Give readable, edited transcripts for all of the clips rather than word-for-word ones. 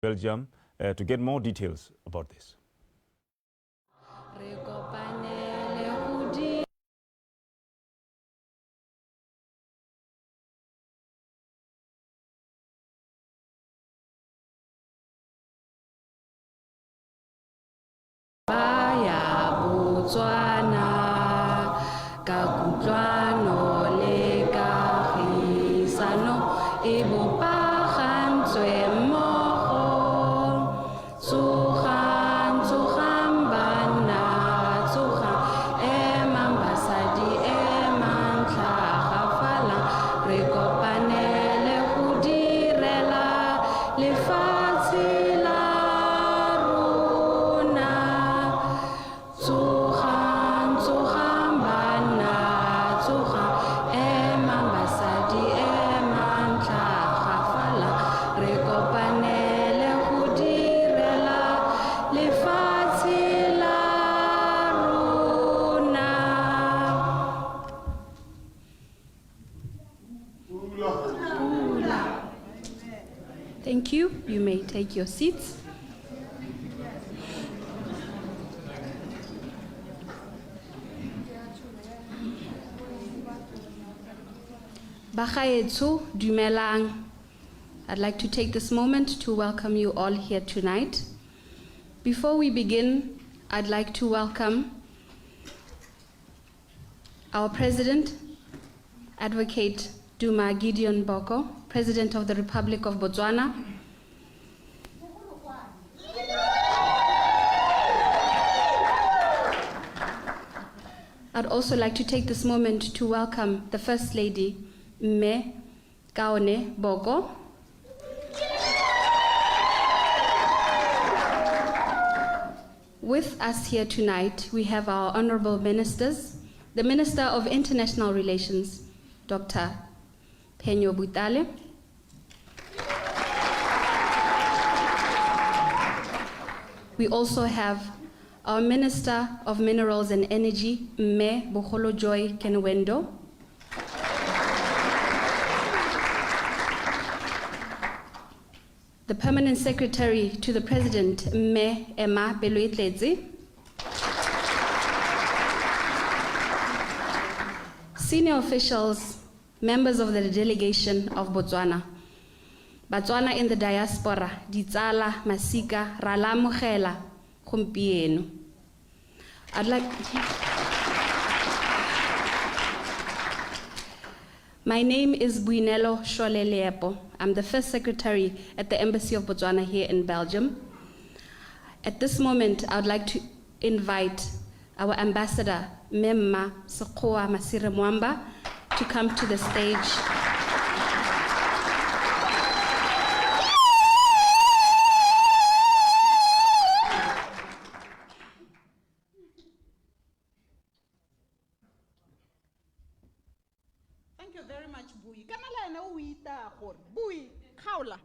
Belgium to get more details about this. Botswana ka kutlwano le kagisano e bopagantswe mmogo tsogang bana tsogang emang basadi emang tlhagafala re kopanele go direla lefatshe la rona Thank you. You may take your seats. Bagaetso, dumelang. I'd like to take this moment to welcome you all here tonight. Before we begin, I'd like to welcome our President, Advocate Duma Boko, President of the Republic of Botswana. I'd also like to take this moment to welcome the First Lady, Mme Kaone Boko. With us here tonight, we have our honorable ministers, the Minister of International Relations, Dr. Penyo Butale. We also have our Minister of Minerals and Energy, Mme Bogolo Joy Kenwendo. The Permanent Secretary to the President, Mme Emma Beloetletse. Senior officials, members of the delegation of Botswana. Batswana in the diaspora, ditsala, masika, ralamogela, gompieno. I'd like... My name is Buinelo Shole-Leepo. I'm the First Secretary at the Embassy of Botswana here in Belgium. At this moment, I would like to invite our Ambassador, Memma Sekgoa Masire Mwamba, to come to the stage. Thank you very much, Bui. Kamala na uita khor. Bui, khaula.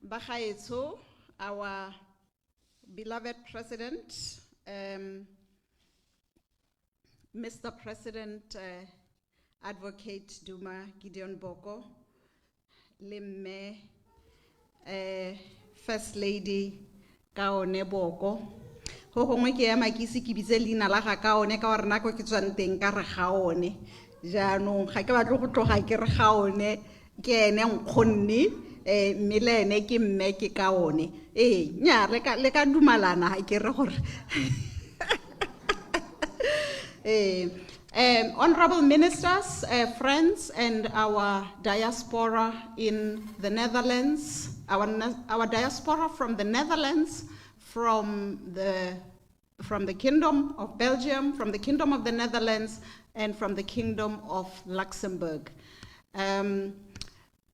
Bagaetso, our beloved President, Mr. President, Advocate Duma Gideon Boko, Limme, First Lady Kaone Boko. Ho gongwe ke ema ke se ke bitse leina la ga Kaone ka gore nako ke tswang teng ka re Gaone. Jaanong ga ke batle go tloga ke re Gaone ke ene nkgonne mme le ene ke mme ke Kaone. Nya le ka dumalana ha ke re gore honorable ministers, friends, and our diaspora in the Netherlands, our diaspora from the Netherlands, from the Kingdom of Belgium, from the Kingdom of the Netherlands, and from the Kingdom of Luxembourg.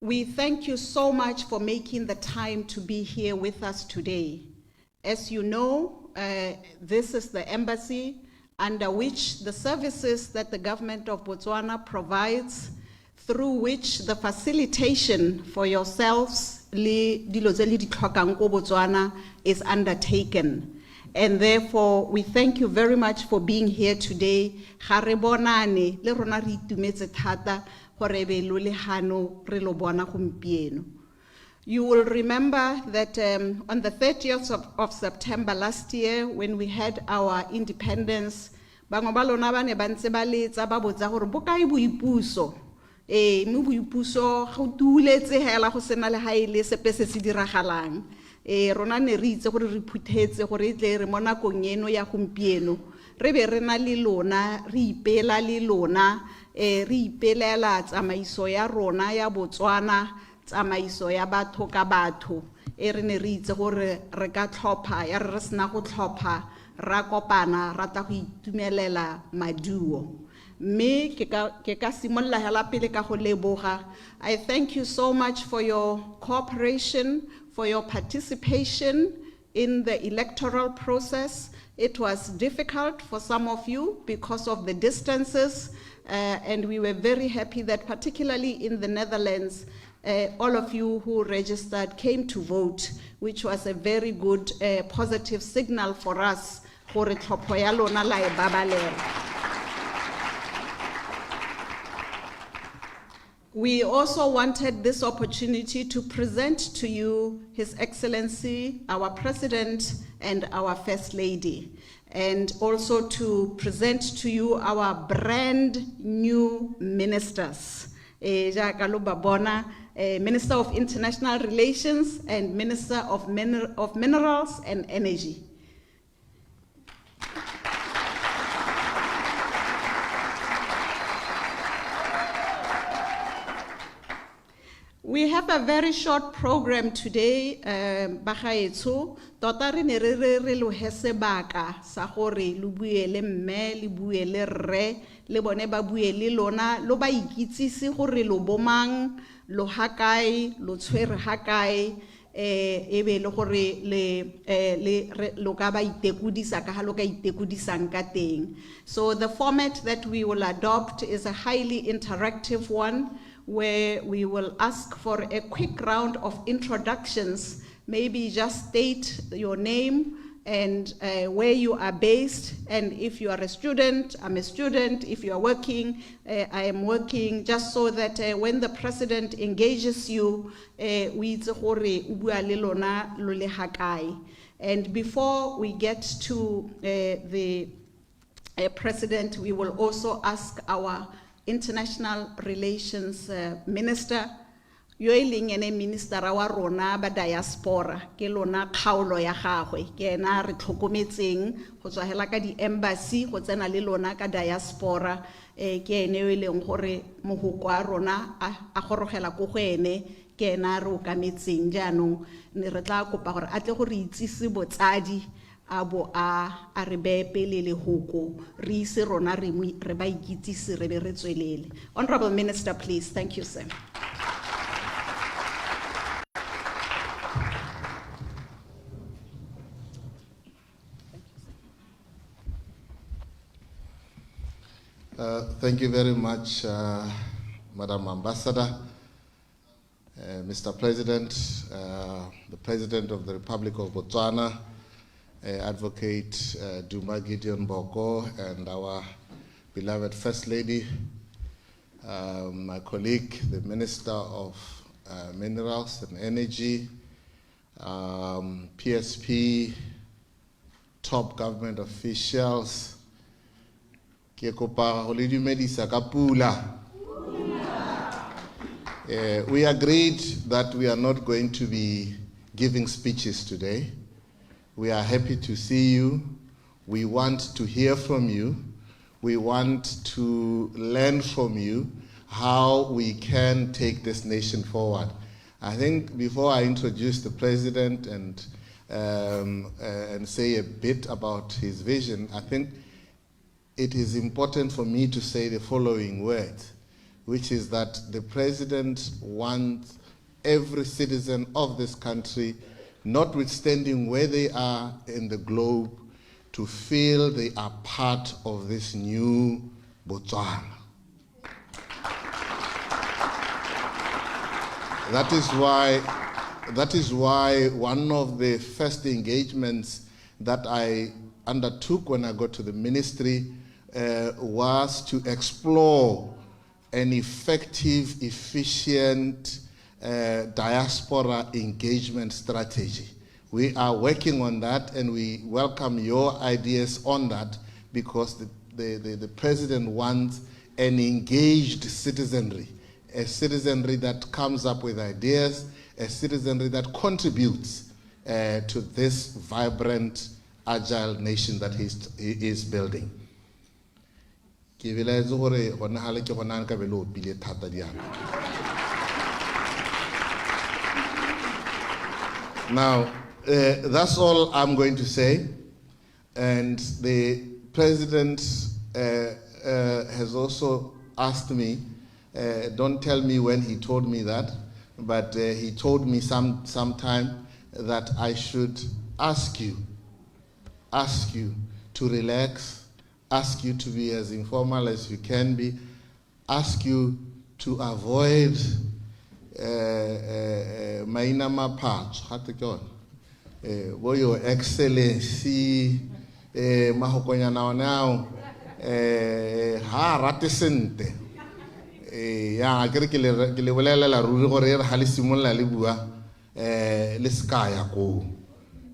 We thank you so much for making the time to be here with us today. As you know, this is the embassy under which the services that the government of Botswana provides, through which the facilitation for yourselves dilo tse le di tlhokang ko Botswana is undertaken. And therefore, we thank you very much for being here today. Ga re bonane, le rona re itumetse thata gore be lo le hano re lo bona gompieno. You will remember that on the 30th of September last year, when we had our independence, bangwe ba lona ba ne ba ntse ba letsa ba botsa gore bokae boipuso. Mo boipuso go tuletse hela go sena le ha ile sepe se se diragalang. Rona ne re itse gore re phuthetse gore e tle re mo nakong eno ya gompieno re be re na le lona re ipela le lona re ipelela tsamaiso ya rona ya Botswana, tsamaiso ya batho ka batho re ne re itse gore re ka tlhopha ya re sena go tlhopha ra kopana ra tla go itumelela maduo. Me ke ka simolla hela pele ka go leboga. I thank you so much for your cooperation, for your participation in the electoral process. It was difficult for some of you because of the distances, and we were very happy that particularly in the Netherlands, all of you who registered came to vote, which was a very good positive signal for us. Gore tlhopho ya lona la e babalela. We also wanted this opportunity to present to you His Excellency, our President and our First Lady, and also to present to you our brand new ministers. Minister of International Relations and Minister of Minerals and Energy. We have a very short program today, bagaetso tota re ne re lo hesebaka sa gore lo buele mme le buele rre le bone ba buele lona lo ba ikitsisi gore lo bomang lo hakae lo tshwere hakae ebe le gore le lo ka ba itekudisa ka ha lo ka itekudisang ka teng. So the format that we will adopt is a highly interactive one, where we will ask for a quick round of introductions. Maybe just state your name and where you are based, and if you are a student, I'm a student. If you are working, I am working, just so that when the president engages you, we itse gore o bua le lona lo le hakae. And before we get to the president, we will also ask our International Relations Minister, yo leng ene minister wa rona ba Diaspora, ke lona kgaolo ya gagwe ke ena re tlhokometseng go tswa hela ka di embassy go tsena le lona ka Diaspora, ke ene yo leng gore mohoko wa rona a gorogela go go ene ke ena re o kametseng. Jaanong ne re tla kopa gore a tle go re itsise botsadi abo a re be pele le hoko re ise rona re ba ikitsise re be re tswelele. Honorable Minister, please. Thank you, sir. Thank you very much, Madam Ambassador, Mr. President, the President of the Republic of Botswana, Advocate Duma Boko, and our beloved First Lady, my colleague, the Minister of Minerals and Energy, PSP, top government officials. We agreed that we are not going to be giving speeches today. We are happy to see you. We want to hear from you. We want to learn from you how we can take this nation forward. I think before I introduce the president and say a bit about his vision, I think it is important for me to say the following words, which is that the president wants every citizen of this country, notwithstanding where they are in the globe, to feel they are part of this new Botswana. That is why one of the first engagements that I undertook when I got to the ministry was to explore an effective, efficient diaspora engagement strategy. We are working on that, and we welcome your ideas on that, because the president wants an engaged citizenry, a citizenry that comes up with ideas, a citizenry that contributes to this vibrant, agile nation that he is building. Now, that's all I'm going to say, and the president has also asked me, don't tell me when he told me that, but he told me sometime that I should ask you to relax, ask you to be as informal as you can be, ask you to avoid maina mapatso your excellency mahokonyana now ha rate sente ya ke le bolela ruri gore re ha le simolla le bua le skaya ko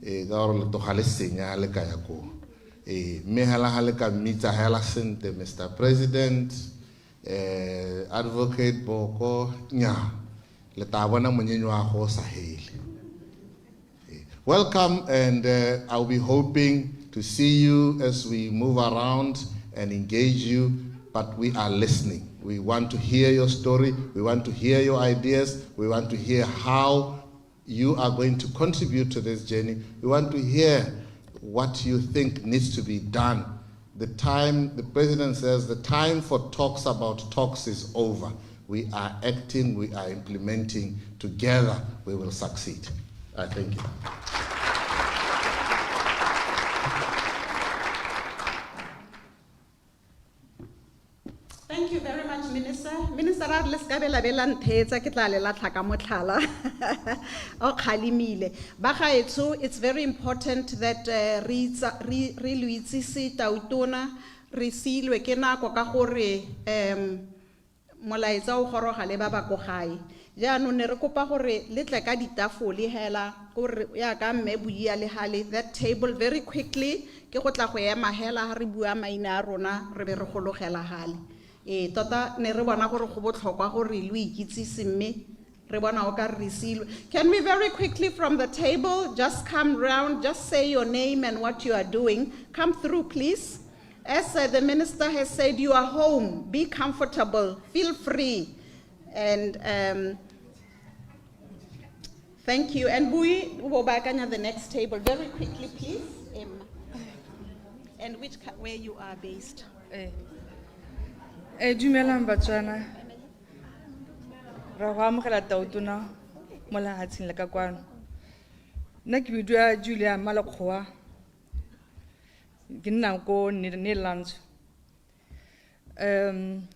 ka gore le to ga le senya le ka ya ko me hala ha le ka mitsa hala sente Mr. President, Advocate Boko nya le ta bona monyenyo wa go sa hele. Welcome, and I'll be hoping to see you as we move around and engage you, but we are listening. We want to hear your story, we want to hear your ideas, we want to hear how you are going to contribute to this journey. We want to hear what you think needs to be done. The president says the time for talks about talks is over. We are acting, we are implementing. Together we will succeed. I thank you. Thank you very much, Minister. Minister, let's go bela nthetsa ke tla le la tlhaka motlhala o khalimile ba gaetso. It's very important that re luitsisi tautona re silwe ke nako ka gore molaetsa o goroga le ba ba go gae jaanong ne re kopa gore le tle ka ditafole hela gore ya ka mme buia le hale that table very quickly ke go tla go ema hela ha re bua maina a rona re be re gologela hale tota ne re bona gore go botlhokwa gore le ikitsise mme re bona o ka re silwe. Can we very quickly from the table just come round, just say your name and what you are doing? Come through, please. As the minister has said, you are home, be comfortable, feel free, and thank you. And Bui, we'll go back on the next table very quickly, please. And where you are based? Dumelang Batswana. Ra go amogela tautona mo lehatsheng le ka kwano. Nna ke bidwa Julia Malakgoa. Ke nna ko Netherlands. I'm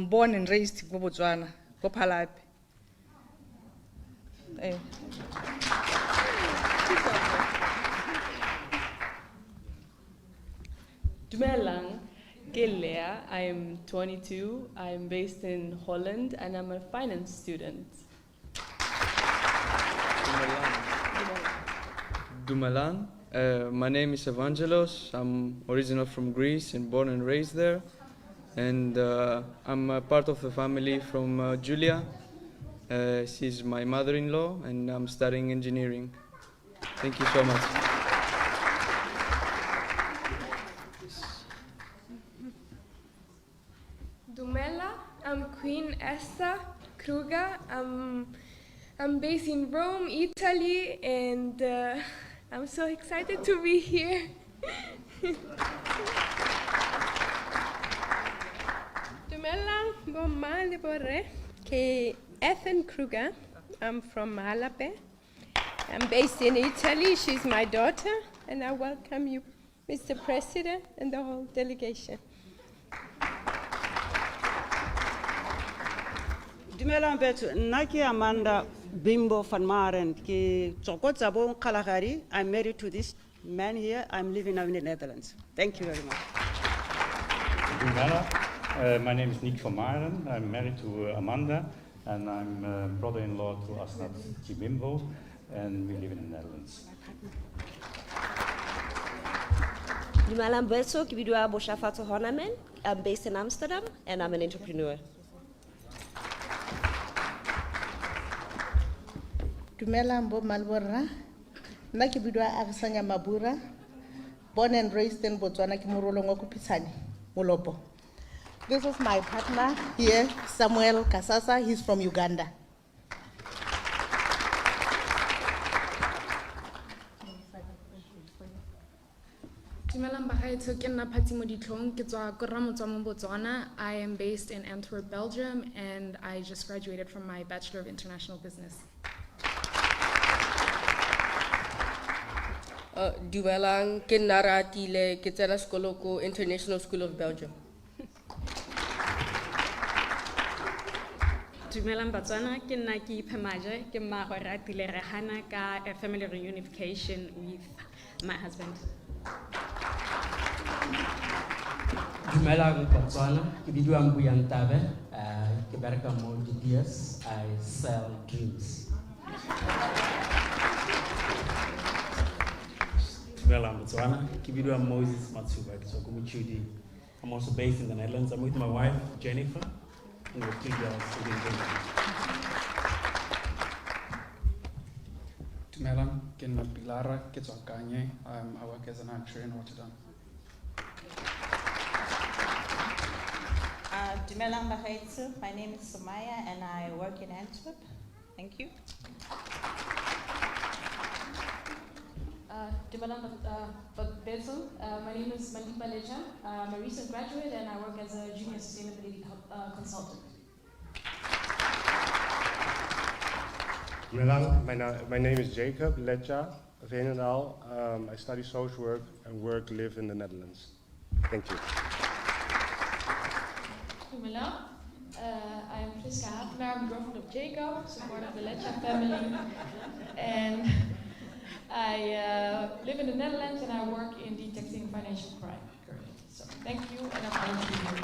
born and raised ko Botswana, ko Phalapi. Dumelang. Gideon, I'm 22, I'm based in Holland, and I'm a finance student. Dumelang. My name is Evangelos. I'm original from Greece and born and raised there. And I'm a part of the family from Julia. She's my mother-in-law, and I'm studying engineering. Thank you so much. Dumela, I'm Queen Esther Kruger. I'm based in Rome, Italy, and I'm so excited to be here. Dumela, bomale bore. Ke Ethan Kruger. I'm from Malape. I'm based in Italy. She's my daughter, and I welcome you, Mr. President, and the whole delegation. Dumelang Bethu, nna ke Amanda Bimbo van Maren ke tsokotsa bo Kalahari. I'm married to this man here. I'm living now in the Netherlands. Thank you very much. My name is Nick van Maren. I'm married to Amanda, and I'm brother-in-law to Asnat Chibimbo, and we live in the Netherlands. Dumelang Betso, ke bidwa Boshafatso Honamen. I'm based in Amsterdam, and I'm an entrepreneur. Dumelang Bo Malbora, nna ke bidwa Agisanya Mabura, born and raised in Botswana, ke morolong wa Kupisane, Molopo. This is my partner here, Samuel Kasasa. He's from Uganda. Dumelang bagaetsho, ke nna Phatsi Moditlhong, ke tswa ko Ramotswa mo Botswana. I am based in Antwerp, Belgium, and I just graduated from my Bachelor of International Business. Dumelang, ke nna Ratile, ke tsena sekolo ko International School of Belgium. Dumelang Batswana, ke nna ke Iphemaje, ke mmaagwe Ratile re gana ka a family reunification with my husband. Dumelang Batswana, ke bidwa Mbuyantabe, ke bereka mo DDS, I sell dreams. Dumelang Botswana, ke bidwa Moses Matsuba, ke tswa ko Mochudi. I'm also based in the Netherlands. I'm with my wife, Jennifer, and we're 2 girls living in Belgium. Dumelang, ke nna Pilara, ke tswa Kanye. I work as an actuary in Rotterdam. Dumelang bagaetsho, my name is Somaya and I work in Antwerp. Thank you. Dumelang Betso, my name is Mandipa Leja. I'm a recent graduate and I work as a junior sustainability consultant. Dumelang, my name is Jacob Lecha Veenendaal. I study social work and live in the Netherlands. Thank you. Dumelang, I am Friska Hatenaar, I'm the girlfriend of Jacob, support of the Lecha family. And I live in the Netherlands and I work in detecting financial crime currently. So thank you and I'm honored to be here.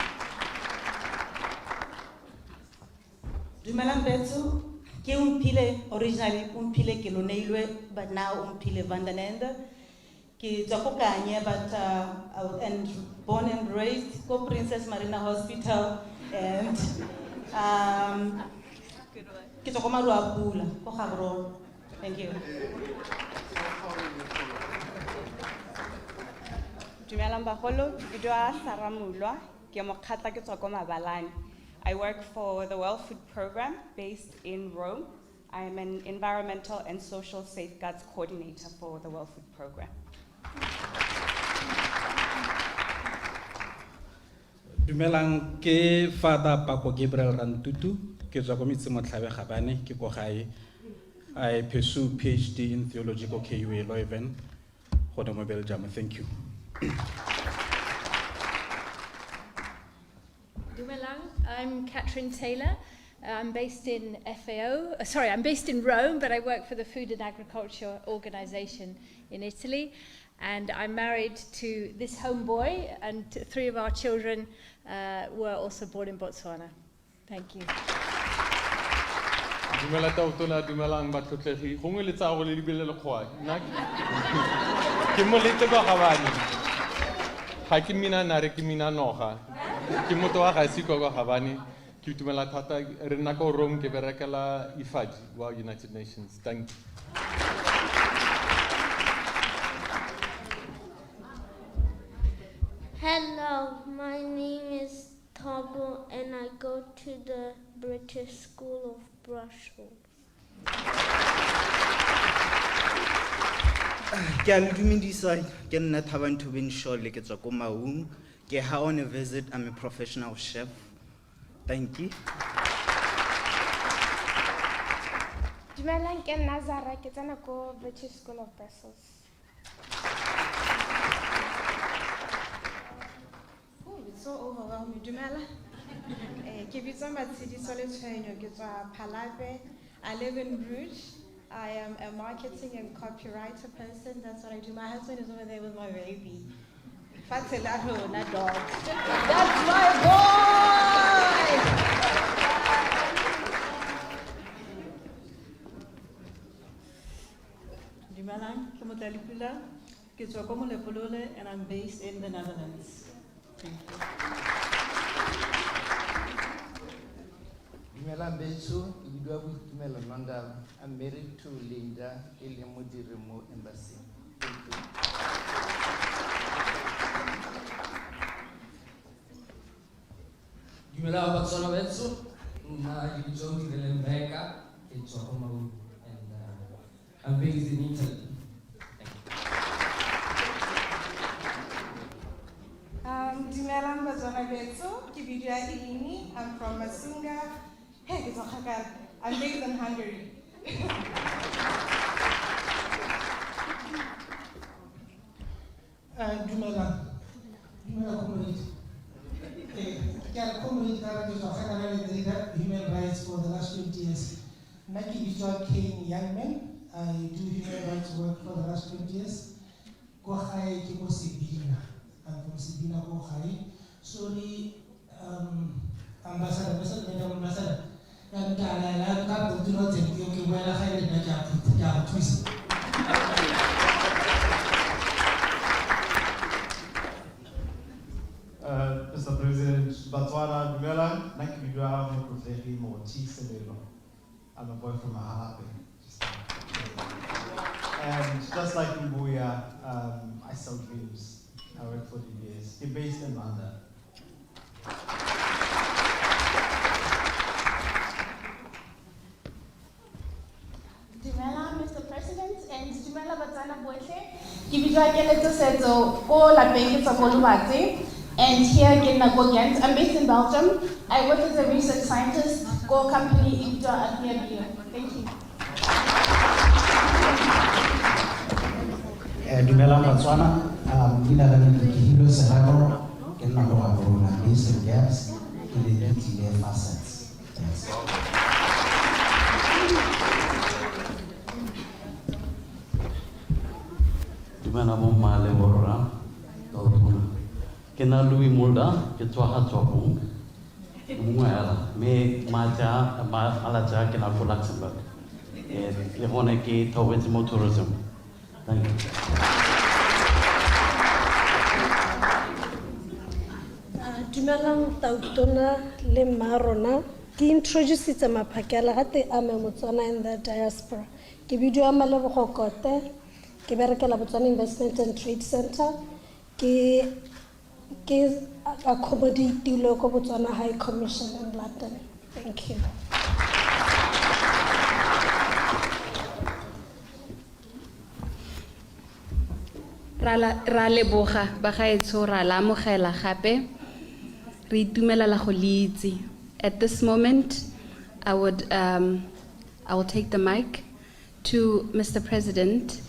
Dumelang Betso, ke Umphile originally Umphile Keloneilwe, but now Umphile Vandanende. Ke tswa ko Kanye, but I was born and raised ko Princess Marina Hospital, and ke tswa ko Maruapula ko Gaborone. Thank you. Dumelang bagolo, ke bidwa Saramulwa, ke mokgatla ke tswa ko Mabalane. I work for the Well Food Program based in Rome. I am an environmental and social safeguards coordinator for the Well Food Program. Dumelang, ke Father Pako Gabriel Rantutu, ke tswa ko Mitsemotlhabe Gabane, ke ko gae. I pursue PhD in theological KUA Leuven, Rotterdam, Belgium. Thank you. Dumelang, I'm Catherine Taylor. I'm based in I'm based in Rome, but I work for the Food and Agriculture Organization in Italy. And I'm married to this homeboy, and 3 of our children were also born in Botswana. Thank you. Dumela tautona, dumelang batlotlegi. Gongwe le tsa go le dibele le kgwa. Nna ke molete go gabane. Ga ke mina nare ke mina noga. Ke motho wa ga siko go gabane. Ke dumela thata re nna ko Rome ke berekela IFAD wa United Nations. Thank you. Hello, my name is Tobo and I go to the British School of Brussels. Ke a le dumedisa, ke nna Thabanto Benshole, ke tswa ko Maung. Ke ha on a visit, I'm a professional chef. Thank you. Dumelang, ke nna Zara, ke tsena ko British School of Brussels. It's so overwhelming. Dumela. Ke bitswa Matshidiso Letshwenyo, ke tswa Phalabe. I live in Bruges. I am a marketing and copywriter person. That's what I do. My husband is over there with my baby. Fatelato, not dog. That's my boy! Dumelang, ke Motlalipula, ke tswa ko Molepolole, and I'm based in the Netherlands. Thank you. Dumelang beso, ke bua Boitumelo London. I'm married to Linda, e leng modiri mo embassy. Thank you. Dumelang Batswana beso, nna ke bitso Gideon ke tswa ko Maun, and I'm based in Italy. Dumelang Batswana beso, ke bidia Ilini. I'm from Masinga. Hey, ke tswa Kgakala. I'm based in Hungary. Dumelang community. Community human rights for the last 20 years. Naki Visual Kane young man. I do human rights work for the last 20 years. Go high Kimo Sibina. I'm from Sibina Go High. Sorry, Ambassador. And I can't do not think you well ahead in the twist. Mr. President, Batswana, Dumelang, Nakibidwa, Mokotlehi, Moti, Selelo. I'm a boy from Mahalape. And just like Mbuya, I sell dreams. I work for DBS. They're based in London. Dumela, Mr. President, and Dumela Batswana bohle. Ke bitswa Keletso Setso ko lapeng ke tswa ko Lubatse, and here ke nna ko Ghent. I'm based in Belgium. I work as a research scientist ko company e bitswa Advocate Duma Boko. Thank you. Dumelang Batswana, ina la Hilo Serrano, ke nna go Gaborona, based in Gaps, ke le Tlile Facets. Dumela mo male borra Gautuna. Ke na Louis Mulder, ke tswa ha Tswapong. Mongwela me maja ala ja ke na go Luxembourg. Le gone ke thobetse mo tourism. Thank you. Dumelang Tautona le Marona. Ke introduce maphakela gate a me Botswana in the diaspora. Ke bidiwa Malebogo Kote. Ke berekela Botswana Investment and Trade Center. Ke accommodate ko Botswana High Commission in London. Thank you. Ra leboga ba gaetsho ra la amogela gape re itumelela go le itse. At this moment I will take the mic to Mr. President.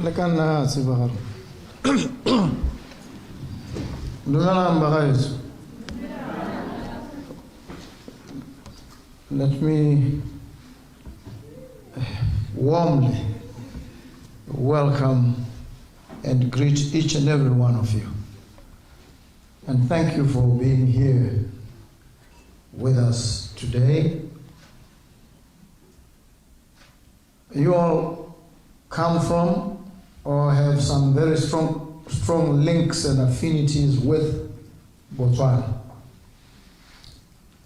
Lekana Sibagar. Dumelang bagaetsho. Let me warmly welcome and greet each and every one of you. And thank you for being here with us today. You all come from or have some very strong links and affinities with Botswana.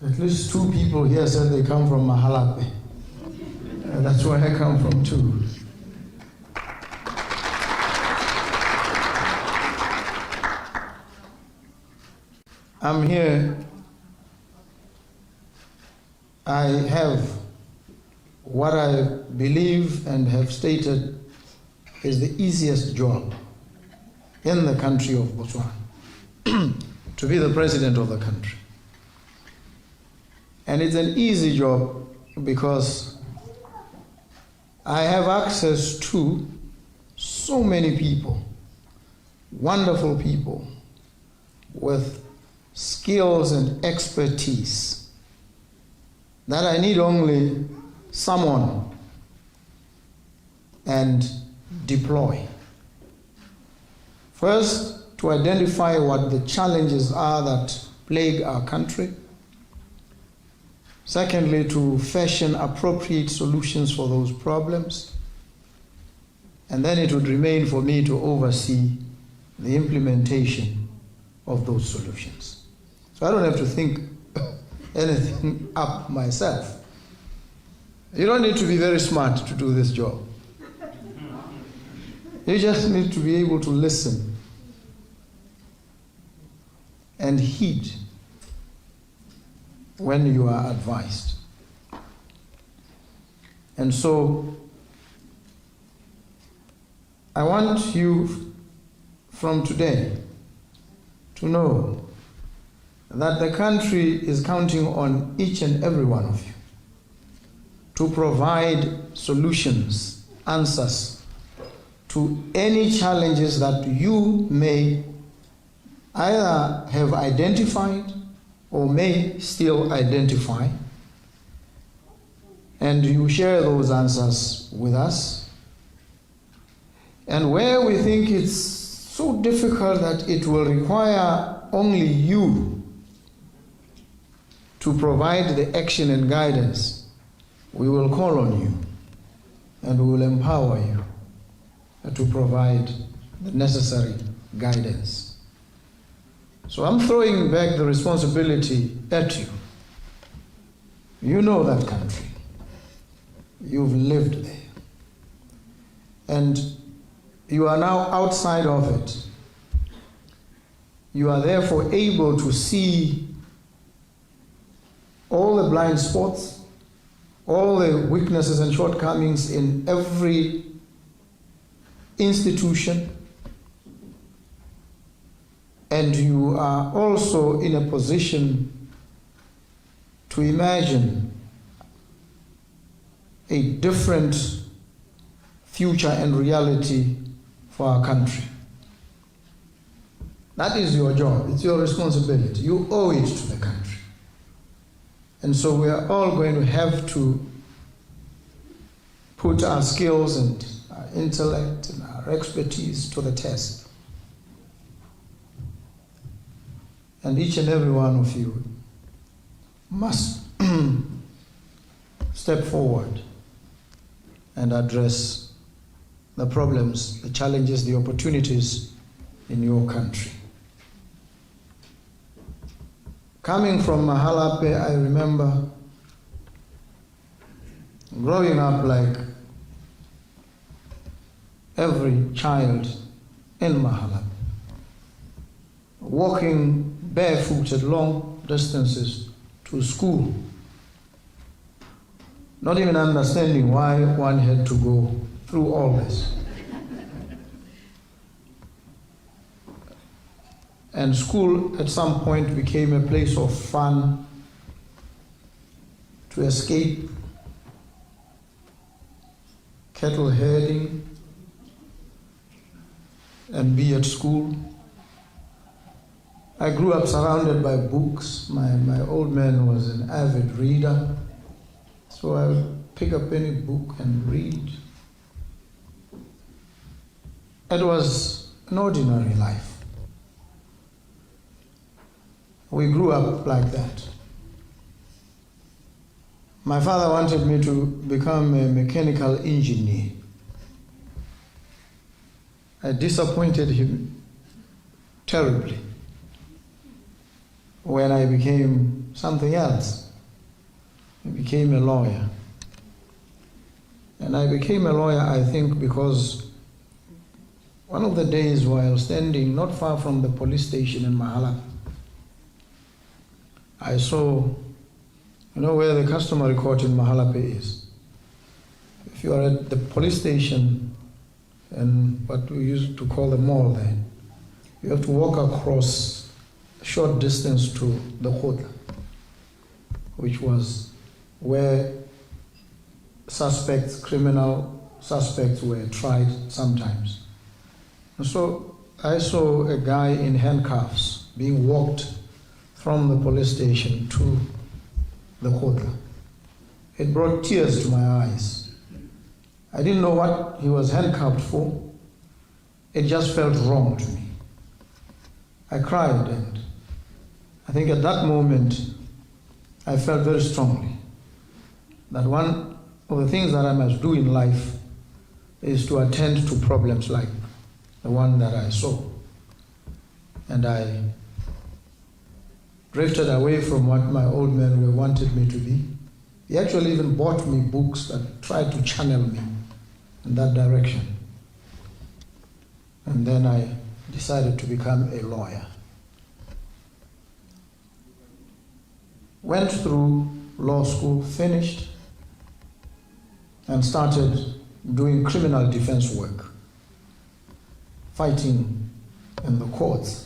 At least 2 people here said they come from Mahalape. That's where I come from too. I'm here I have what I believe and have stated is the easiest job in the country of Botswana, to be the president of the country. And it's an easy job because I have access to so many people, wonderful people with skills and expertise that I need only someone and deploy. First, to identify what the challenges are that plague our country. Secondly, to fashion appropriate solutions for those problems. And then it would remain for me to oversee the implementation of those solutions. So I don't have to think anything up myself. You don't need to be very smart to do this job. You just need to be able to listen and heed when you are advised. And so I want you from today to know that the country is counting on each and every one of you to provide solutions, answers to any challenges that you may either have identified or may still identify, and you share those answers with us. And where we think it's so difficult that it will require only you to provide the action and guidance, we will call on you and we will empower you to provide the necessary guidance. So I'm throwing back the responsibility at you. You know that country. You've lived there. And you are now outside of it. You are therefore able to see all the blind spots, all the weaknesses and shortcomings in every institution. And you are also in a position to imagine a different future and reality for our country. That is your job. It's your responsibility. You owe it to the country. And so we are all going to have to put our skills and our intellect and our expertise to the test. And each and every one of you must step forward and address the problems, the challenges, the opportunities in your country. Coming from Mahalape, I remember growing up like every child in Mahalape, walking barefooted long distances to school, not even understanding why one had to go through all this. And school at some point became a place of fun, to escape cattle herding and be at school. I grew up surrounded by books. My old man was an avid reader, so I would pick up any book and read. It was an ordinary life. We grew up like that. My father wanted me to become a mechanical engineer. I disappointed him terribly when I became something else. I became a lawyer. And I became a lawyer, I think, because one of the days while standing not far from the police station in Mahalape, I saw You know where the customary court in Mahalape is? If you are at the police station and what we used to call the mall there, you have to walk across a short distance to the Khotla, which was where criminal suspects were tried sometimes. And so I saw a guy in handcuffs being walked from the police station to the Khotla. It brought tears to my eyes. I didn't know what he was handcuffed for. It just felt wrong to me. I cried, and I think at that moment I felt very strongly that one of the things that I must do in life is to attend to problems like the one that I saw. And I drifted away from what my old man wanted me to be. He actually even bought me books that tried to channel me in that direction. And then I decided to become a lawyer. Went through law school, finished, and started doing criminal defense work, fighting in the courts.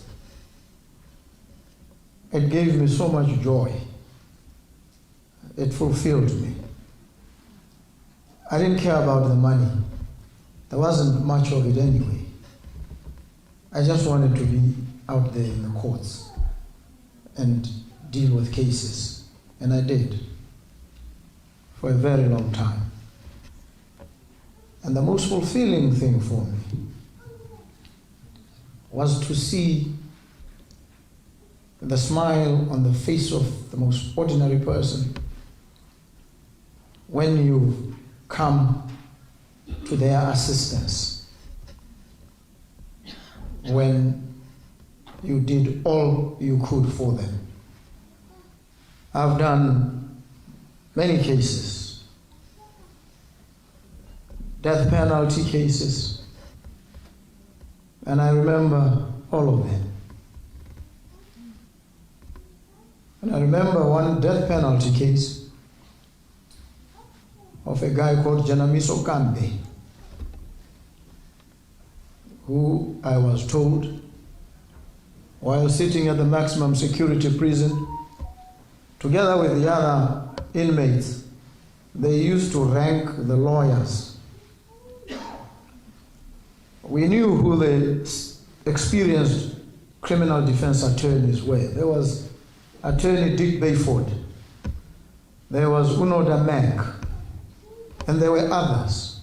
It gave me so much joy. It fulfilled me. I didn't care about the money. There wasn't much of it anyway. I just wanted to be out there in the courts and deal with cases. And I did for a very long time. And the most fulfilling thing for me was to see the smile on the face of the most ordinary person when you come to their assistance, when you did all you could for them. I've done many cases, death penalty cases, and I remember all of them. And I remember one death penalty case of a guy called Janamiso Kambe, who I was told, while sitting at the maximum security prison, together with the other inmates, they used to rank the lawyers. We knew who the experienced criminal defense attorneys were. There was Attorney Dick Bayford, there was Unoda Mack, and there were others.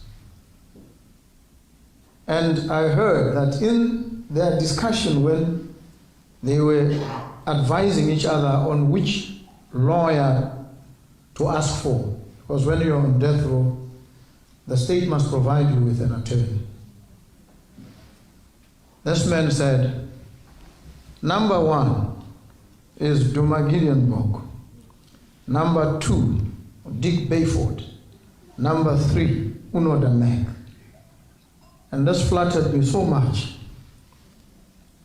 And I heard that in their discussion when they were advising each other on which lawyer to ask for, because when you're on death row, the state must provide you with an attorney. This man said, number 1 is Gideon Boko. Number 2, Dick Bayford. Number 3, Unoda Mack. And this flattered me so much.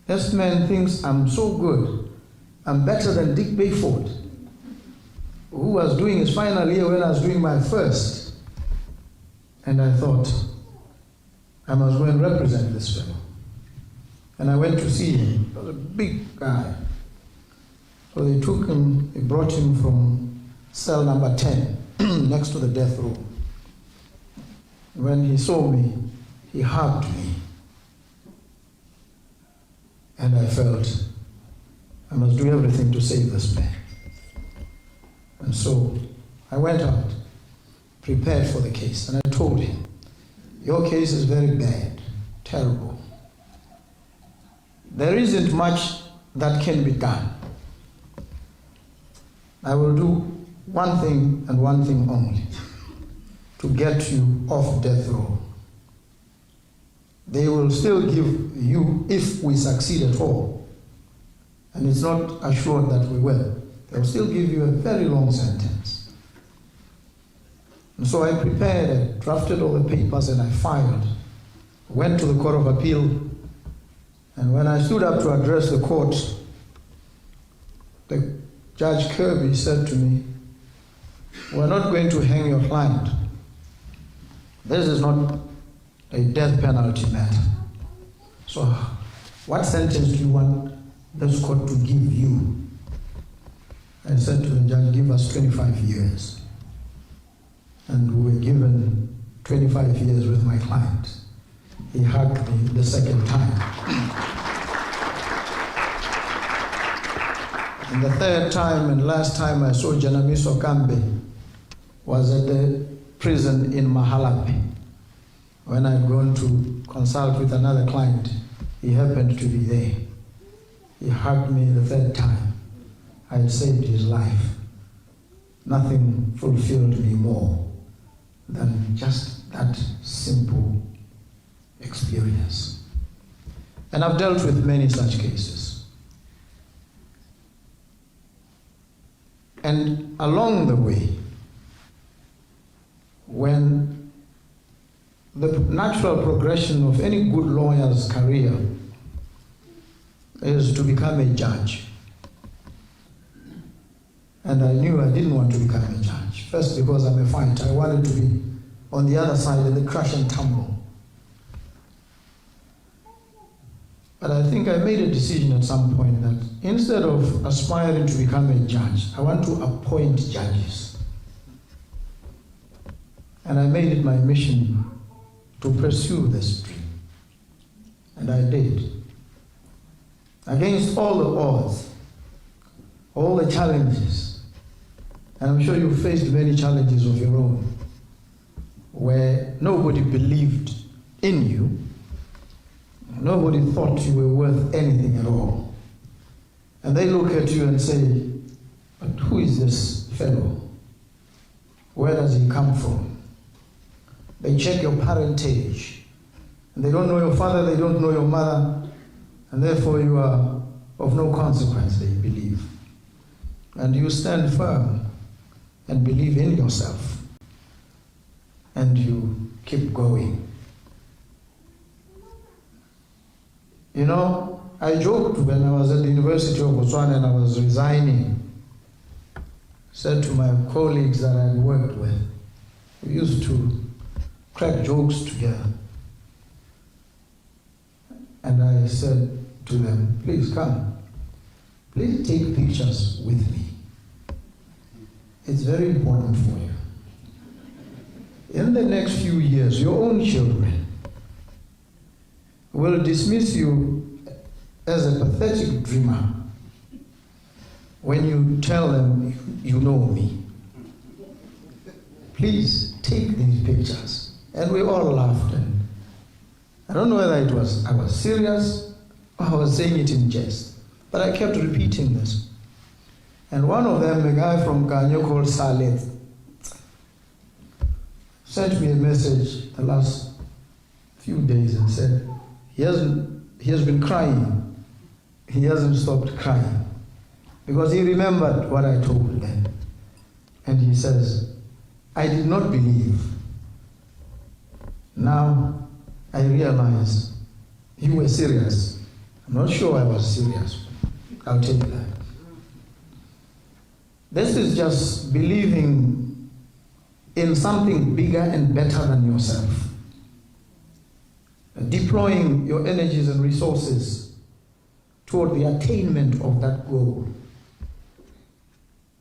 This man thinks I'm so good. I'm better than Dick Bayford, who was doing his final year when I was doing my first. And I thought, I must go and represent this fellow. And I went to see him. He was a big guy. So they took him, they brought him from cell number 10, next to the death row. When he saw me, he hugged me. And I felt, I must do everything to save this man. And so I went out, prepared for the case, and I told him, your case is very bad, terrible. There isn't much that can be done. I will do one thing and one thing only, to get you off death row. They will still give you, if we succeed at all, and it's not assured that we will, they will still give you a very long sentence. And so I prepared, I drafted all the papers, and I filed. Went to the Court of Appeal, and when I stood up to address the court, the Judge Kirby said to me, We're not going to hang your client. This is not a death penalty matter. So, what sentence do you want this court to give you? I said to the judge, give us 25 years. And we were given 25 years with my client. He hugged me the second time. And the third time and last time I saw Janamiso Kambe was at the prison in Mahalape. When I'd gone to consult with another client, he happened to be there. He hugged me the third time. I had saved his life. Nothing fulfilled me more than just that simple experience. And I've dealt with many such cases. And along the way, when the natural progression of any good lawyer's career is to become a judge. And I knew I didn't want to become a judge. First, because I'm a fighter. I wanted to be on the other side in the crash and tumble. But I think I made a decision at some point that instead of aspiring to become a judge, I want to appoint judges. And I made it my mission to pursue this dream. And I did. Against all the odds, all the challenges, and I'm sure you faced many challenges of your own, where nobody believed in you, nobody thought you were worth anything at all. And they look at you and say, but who is this fellow? Where does he come from? They check your parentage. And they don't know your father, they don't know your mother, and therefore you are of no consequence, they believe. And you stand firm and believe in yourself. And you keep going. You know, I joked when I was at the University of Botswana and I was resigning. Said to my colleagues that I worked with, we used to crack jokes together. And I said to them, please come. Please take pictures with me. It's very important for you. In the next few years, your own children will dismiss you as a pathetic dreamer when you tell them you know me. Please take these pictures. And we all laughed. And I don't know whether I was serious or I was saying it in jest, but I kept repeating this. And one of them, a guy from Kanye called Saleh, sent me a message the last few days and said, he has been crying. He hasn't stopped crying because he remembered what I told them. And he says, I did not believe. Now I realize you were serious. I'm not sure I was serious. I'll tell you that. This is just believing in something bigger and better than yourself. Deploying your energies and resources toward the attainment of that goal.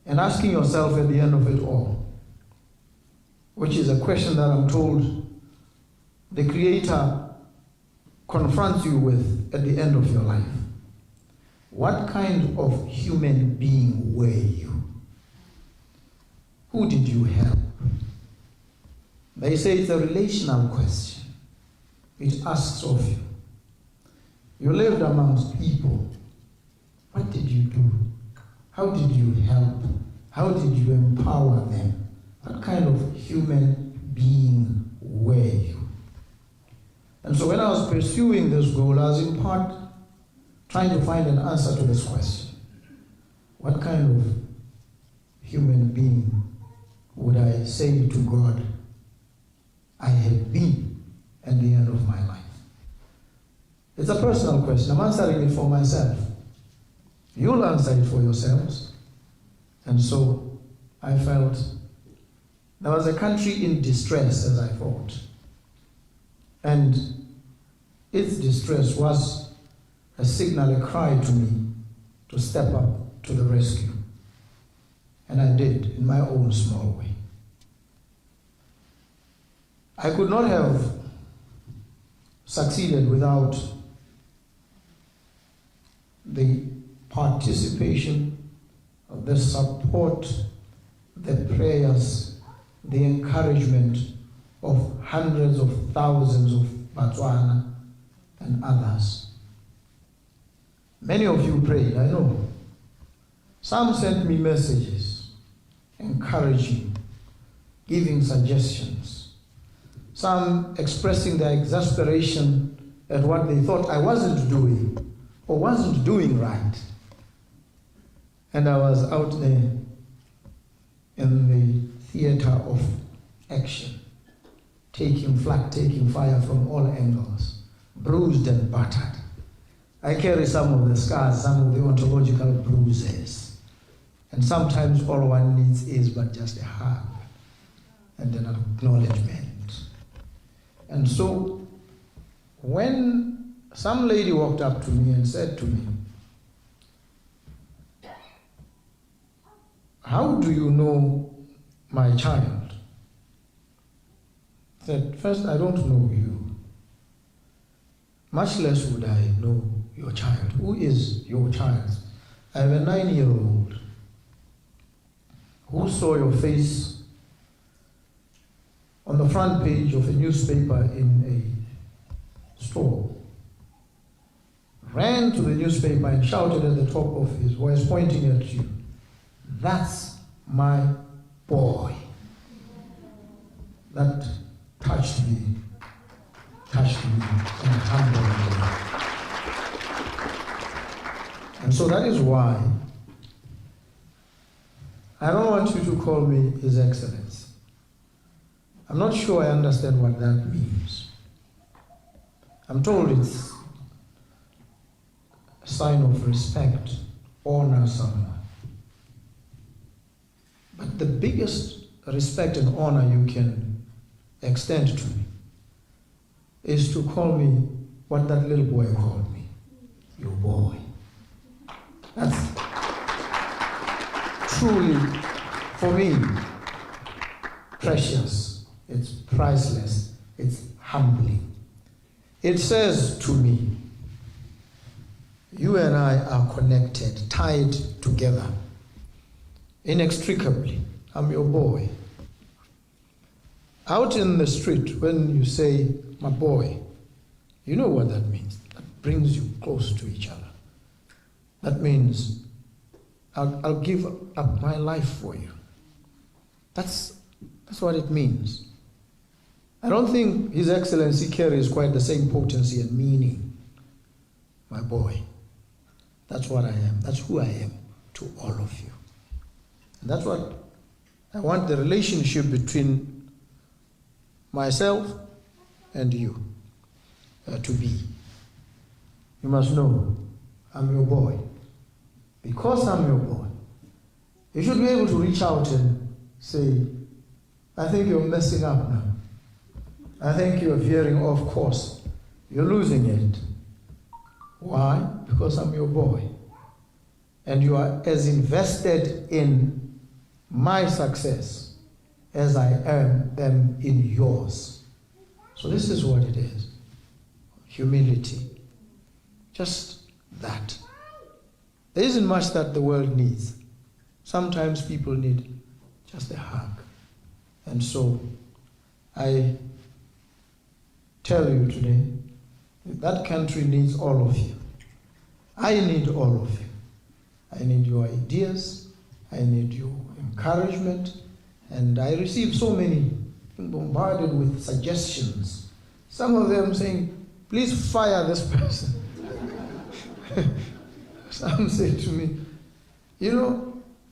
And asking yourself at the end of it all, which is a question that I'm told the Creator confronts you with at the end of your life. What kind of human being were you? Who did you help? They say it's a relational question. It asks of you. You lived amongst people. What did you do? How did you help? How did you empower them? What kind of human being were you? And so when I was pursuing this goal, I was in part trying to find an answer to this question. What kind of human being would I say to God I have been at the end of my life? It's a personal question. I'm answering it for myself. You'll answer it for yourselves. And so I felt There was a country in distress, as I thought. And its distress was a signal, a cry to me to step up to the rescue. And I did, in my own small way. I could not have succeeded without the participation, the support, the prayers, the encouragement of hundreds of thousands of Batswana and others. Many of you prayed, I know. Some sent me messages, encouraging, giving suggestions. Some expressing their exasperation at what they thought I wasn't doing or wasn't doing right. And I was out there in the theater of action, taking flak, taking fire from all angles, bruised and battered. I carry some of the scars, some of the ontological bruises. And sometimes all one needs is but just a hug and an acknowledgement. And so when some lady walked up to me and said to me, "How do you know my child?" I said, "First, I don't know you. Much less would I know your child. Who is your child?" I have a 9-year-old who saw your face on the front page of a newspaper in a store, ran to the newspaper and shouted at the top of his voice, pointing at you, "That's my boy." That touched me and humbled me. And so that is why I don't want you to call me His Excellency. I'm not sure I understand what that means. I'm told it's a sign of respect, honor someone. But the biggest respect and honor you can extend to me is to call me what that little boy called me, your boy. That's truly, for me, precious. It's priceless. It's humbling. It says to me, you and I are connected, tied together, inextricably. I'm your boy. Out in the street, when you say, "my boy," you know what that means. That brings you close to each other. That means I'll give up my life for you. That's what it means. I don't think His Excellency carries quite the same potency and meaning. My boy. That's what I am. That's who I am to all of you. And that's what I want the relationship between myself and you to be. You must know I'm your boy. Because I'm your boy, you should be able to reach out and say, "I think you're messing up now. I think you're veering off course. You're losing it." Why? Because I'm your boy. And you are as invested in my success as I am in yours. So this is what it is. Humility. Just that. There isn't much that the world needs. Sometimes people need just a hug. And so I tell you today, that country needs all of you. I need all of you. I need your ideas. I need your encouragement. And I receive so many, bombarded with suggestions. Some of them saying, "Please fire this person." Some say to me,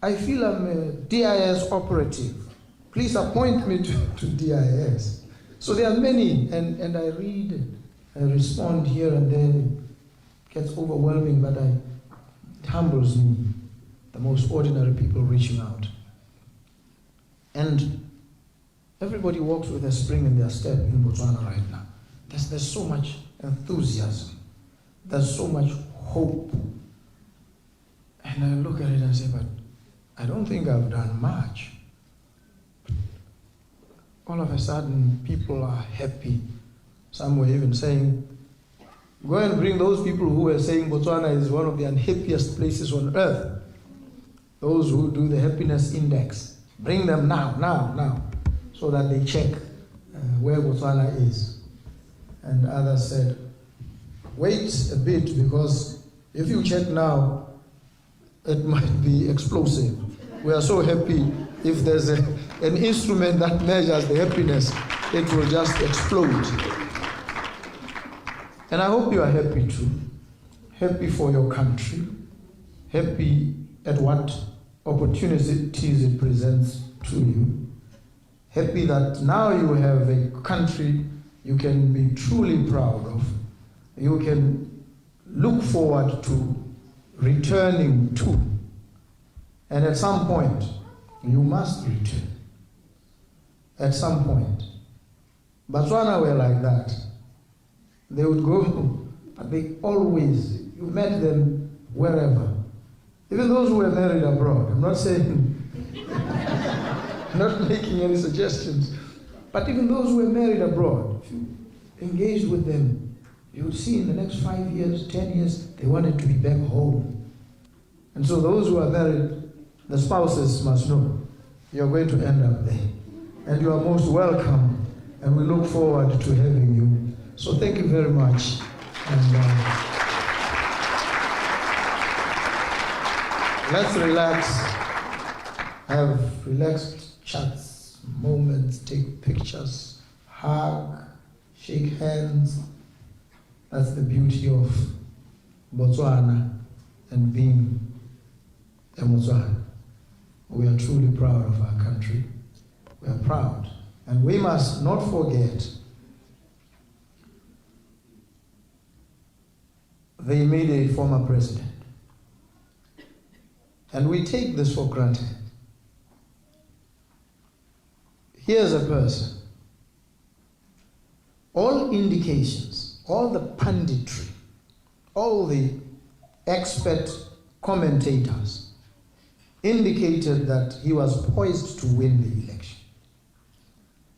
"I feel I'm a DIS operative. Please appoint me to DIS." So there are many, and I read, I respond here and there. It gets overwhelming, but it humbles me, the most ordinary people reaching out. And Everybody walks with a spring in their step in Botswana right now. There's so much enthusiasm. There's so much hope. And I look at it and say, but I don't think I've done much. All of a sudden, people are happy. Some were even saying, go and bring those people who were saying Botswana is one of the unhappiest places on earth. Those who do the happiness index. Bring them now, so that they check where Botswana is. And others said, wait a bit, because if you check now, it might be explosive. We are so happy. If there's an instrument that measures the happiness, it will just explode. And I hope you are happy too. Happy for your country. Happy at what opportunities it presents to you. Happy that now you have a country you can be truly proud of. You can look forward to returning to. And at some point, you must return. At some point. Botswana were like that. They would go, but they always, you met them wherever. Even those who were married abroad. I'm not saying, not making any suggestions, but even those who were married abroad, if you engaged with them, you would see in the next 5 years, 10 years, they wanted to be back home. And so those who are married, the spouses must know you're going to end up there. And you are most welcome, and we look forward to having you. So thank you very much. And let's relax, have relaxed chats, moments, take pictures, hug, shake hands. That's the beauty of Botswana and being a Botswana. We are truly proud of our country. We are proud. And we must not forget the immediate former president. And we take this for granted. Here's a person. All indications, all the punditry, all the expert commentators indicated that he was poised to win the election.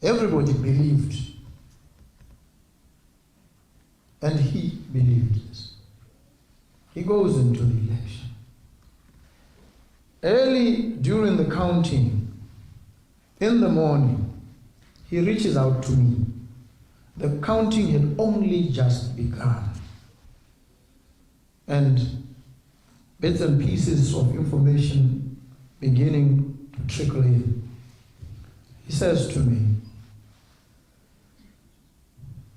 Everybody believed. And he believed this. He goes into the election. Early during the counting, in the morning, he reaches out to me. The counting had only just begun. And bits and pieces of information beginning to trickle in. He says to me,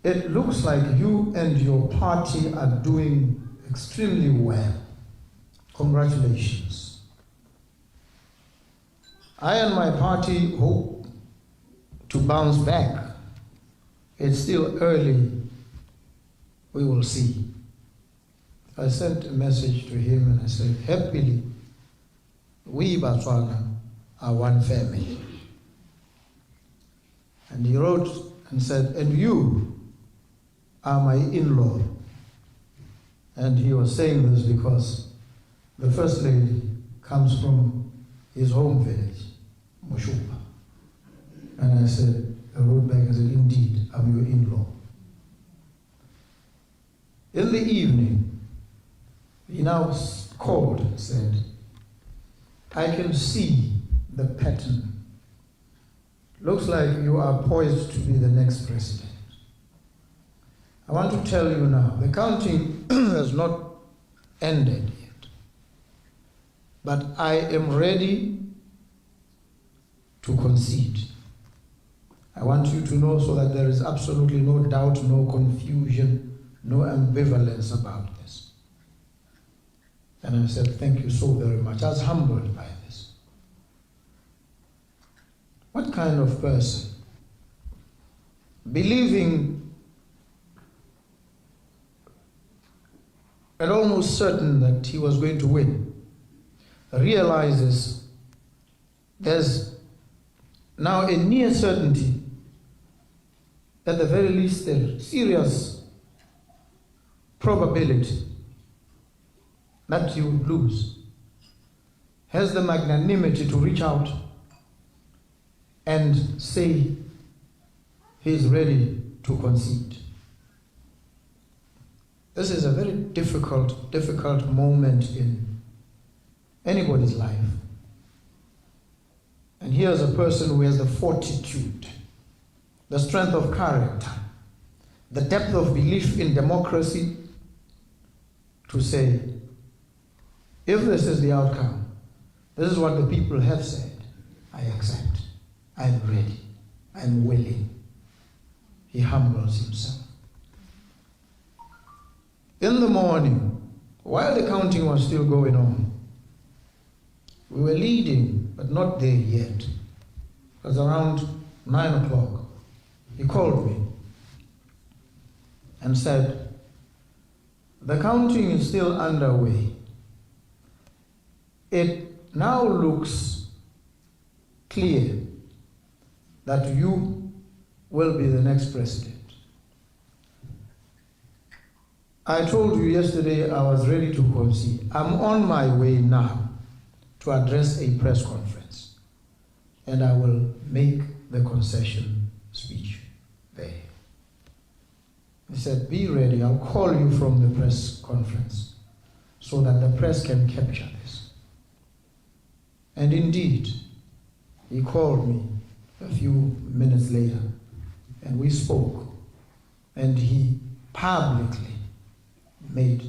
it looks like you and your party are doing extremely well. Congratulations. I and my party hope to bounce back. It's still early. We will see. I sent a message to him and I said, happily, we Batswana are one family. And he wrote and said, and you are my in-law. And he was saying this because the First Lady comes from his home village, Mushupa. And I wrote back and said, indeed, I'm your in-law. In the evening, he now called and said, I can see the pattern. Looks like you are poised to be the next president. I want to tell you now, the counting has not ended yet. But I am ready to concede. I want you to know so that there is absolutely no doubt, no confusion, no ambivalence about this. And I said, thank you so very much. I was humbled by this. What kind of person, believing and almost certain that he was going to win, realizes there's now a near certainty at the very least, a serious probability that you would lose, has the magnanimity to reach out and say he is ready to concede. This is a very difficult moment in anybody's life. And here's a person who has the fortitude, the strength of character, the depth of belief in democracy to say, if this is the outcome, this is what the people have said, I accept, I'm ready, I'm willing. He humbles himself. In the morning, while the counting was still going on, we were leading, but not there yet. It was around 9 o'clock. He called me and said, the counting is still underway. It now looks clear that you will be the next president. I told you yesterday I was ready to concede. I'm on my way now to address a press conference, and I will make the concession speech there. He said, be ready, I'll call you from the press conference so that the press can capture this. And indeed, he called me a few minutes later, and we spoke, and he publicly made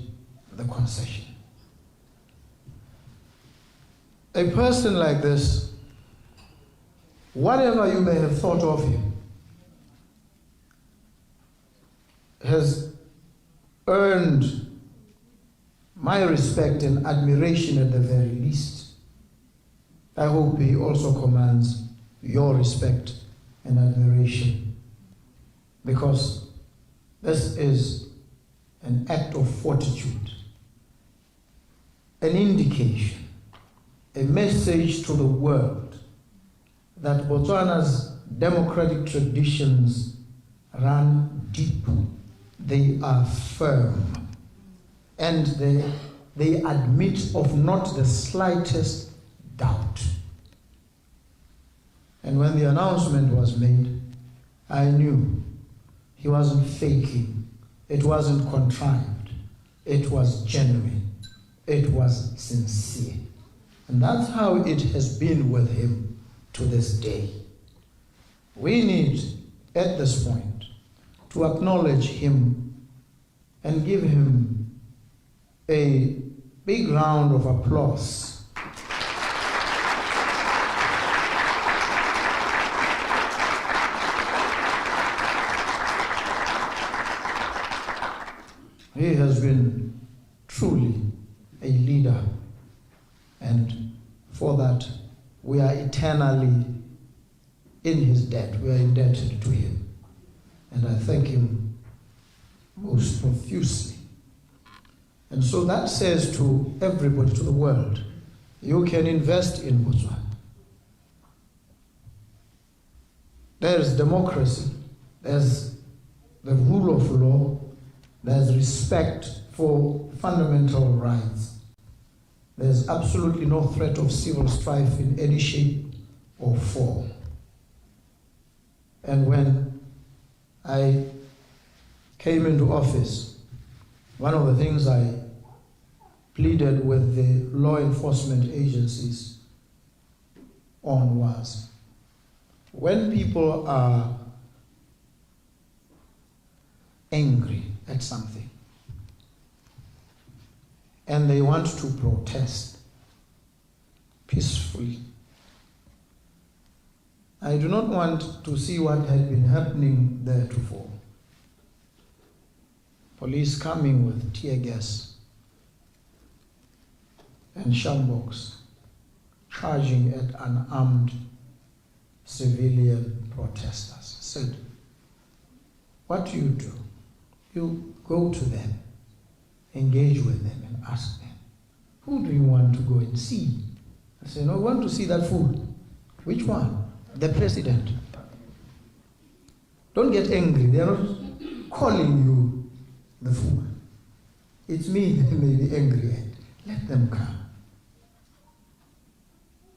the concession. A person like this, whatever you may have thought of him, has earned my respect and admiration at the very least. I hope he also commands your respect and admiration, because this is an act of fortitude, an indication, a message to the world that Botswana's democratic traditions run deep, they are firm, and they admit of not the slightest doubt. And when the announcement was made, I knew he wasn't faking. It wasn't contrived. It was genuine. It was sincere. And that's how it has been with him to this day. We need, at this point, to acknowledge him and give him a big round of applause. He has been truly a leader, and for that we are eternally in his debt. We are indebted to him, and I thank him most profusely. And so that says to everybody, to the world, you can invest in Botswana. There's democracy, there's the rule of law, there's respect for fundamental rights. There's absolutely no threat of civil strife in any shape or form. And when I came into office, one of the things I pleaded with the law enforcement agencies on was, when people are angry at something and they want to protest peacefully, I do not want to see what had been happening theretofore. Police coming with tear gas and shambox, charging at unarmed civilian protesters. Said, what do? You go to them, engage with them and ask them, who do you want to go and see? I say, no, I want to see that fool. Which one? The president. Don't get angry. They are not calling you the fool. It's me they may be angry at. Let them come.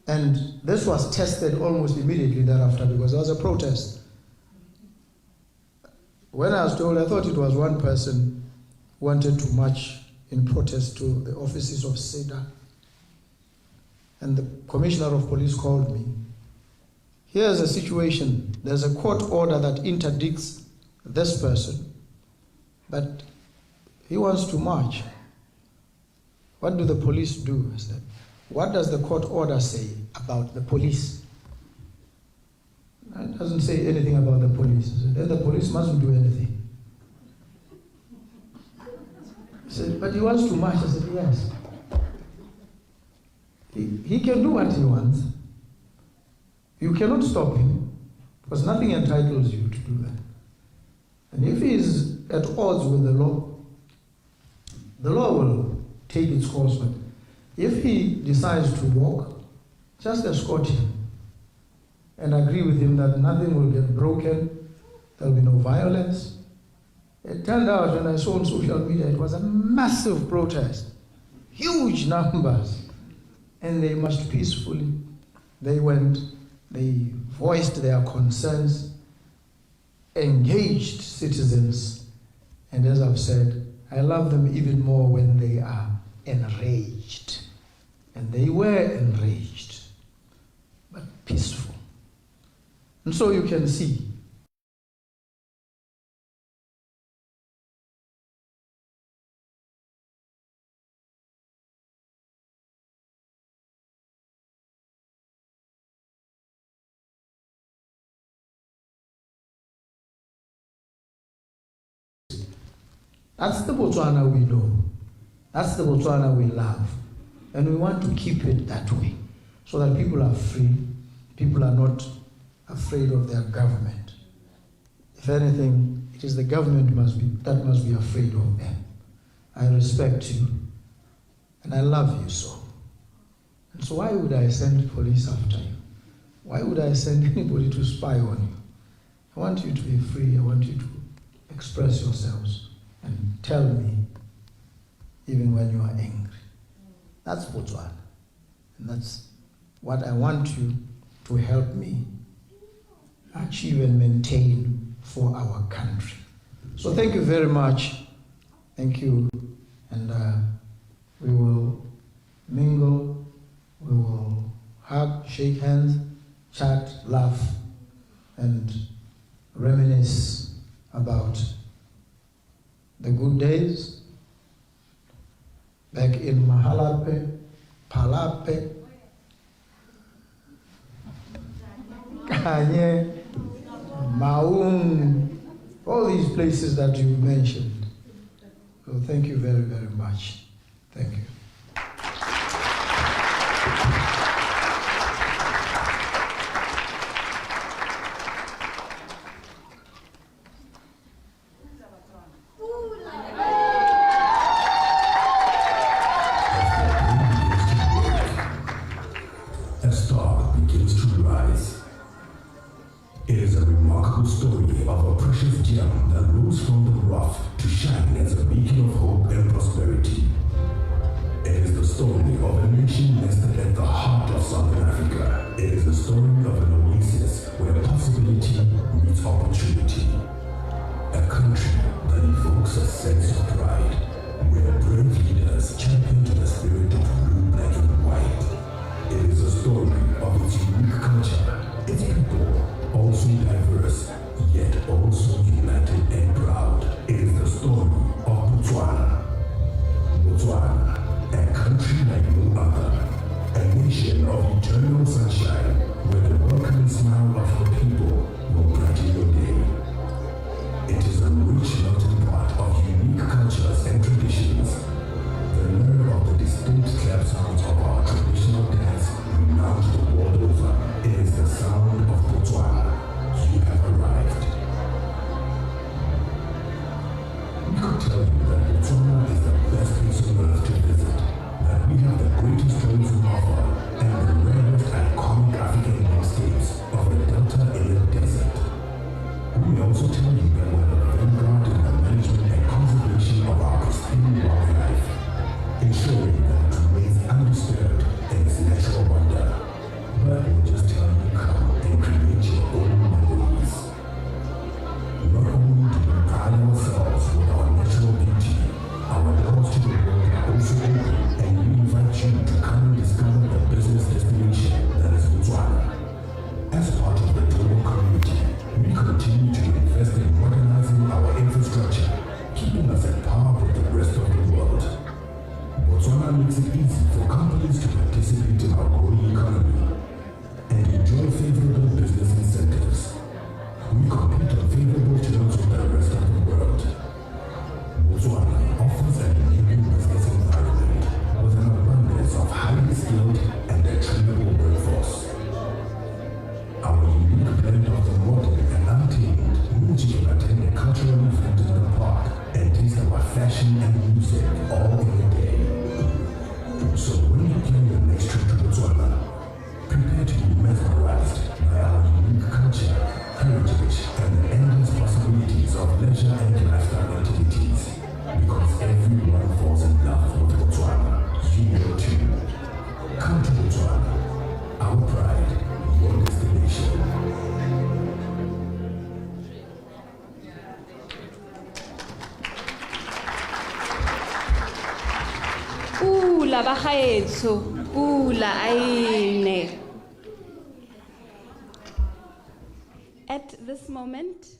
And this was tested almost immediately thereafter because there was a protest. When I was told, I thought it was one person who wanted to march in protest to the offices of SEDA. And the commissioner of police called me. Here's a situation. There's a court order that interdicts this person, but he wants to march. What do the police do? I said, what does the court order say about the police? It doesn't say anything about the police. I said, then the police mustn't do anything. He said, but he wants to march. I said, yes. He can do what he wants. You cannot stop him because nothing entitles you to do that. And if he is at odds with the law will take its course. But if he decides to walk, just escort him and agree with him that nothing will get broken, there'll be no violence. It turned out, when I saw on social media, it was a massive protest, huge numbers, and they marched peacefully. They went, they voiced their concerns, engaged citizens, and as I've said, I love them even more when they are enraged. And they were enraged, but peaceful. And so you can see, that's the Botswana we know. That's the Botswana we love. And we want to keep it that way, so that people are free, people are not afraid of their government. If anything, it is the government that must be afraid of them. I respect you, and I love you so. And so why would I send police after you? Why would I send anybody to spy on you? I want you to be free. I want you to express yourselves and tell me even when you are angry. That's Botswana. And that's what I want you to help me achieve and maintain for our country. So thank you very much. Thank you. And we will mingle, we will hug, shake hands, chat, laugh, and reminisce about the good days back in Mahalape, Palape, Kanye, Maung, all these places that you mentioned. So thank you very, very much. Thank you. Greatest stories to offer and the rarest and Botswana makes it easy for companies to participate in our growing economy and enjoy favorable business incentives. We compete on favorable terms with the rest of the world. Botswana offers an enabling business environment with an abundance of highly skilled and trainable workforce. Our unique blend of the modern and untamed means you can attend a cultural event in the park and taste our fashion and music all in a day. So when you plan your next trip to Botswana, prepare to be mesmerized by our unique culture, heritage, and the endless possibilities of leisure and lifestyle activities. Because everyone falls in love with Botswana. You will too. Come to Botswana. Our pride, your destination. Pula bagaetso, pula aine. At this moment,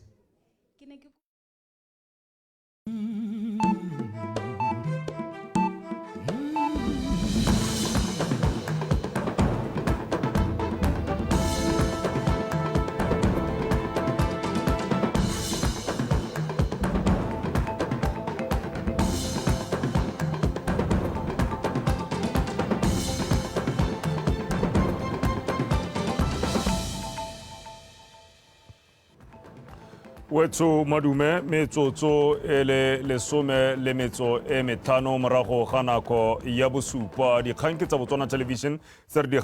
Wetso madume metsotso le some le metso e metano morago ga nako ya bosupa dikgang ke tsa Botswana Television tse re di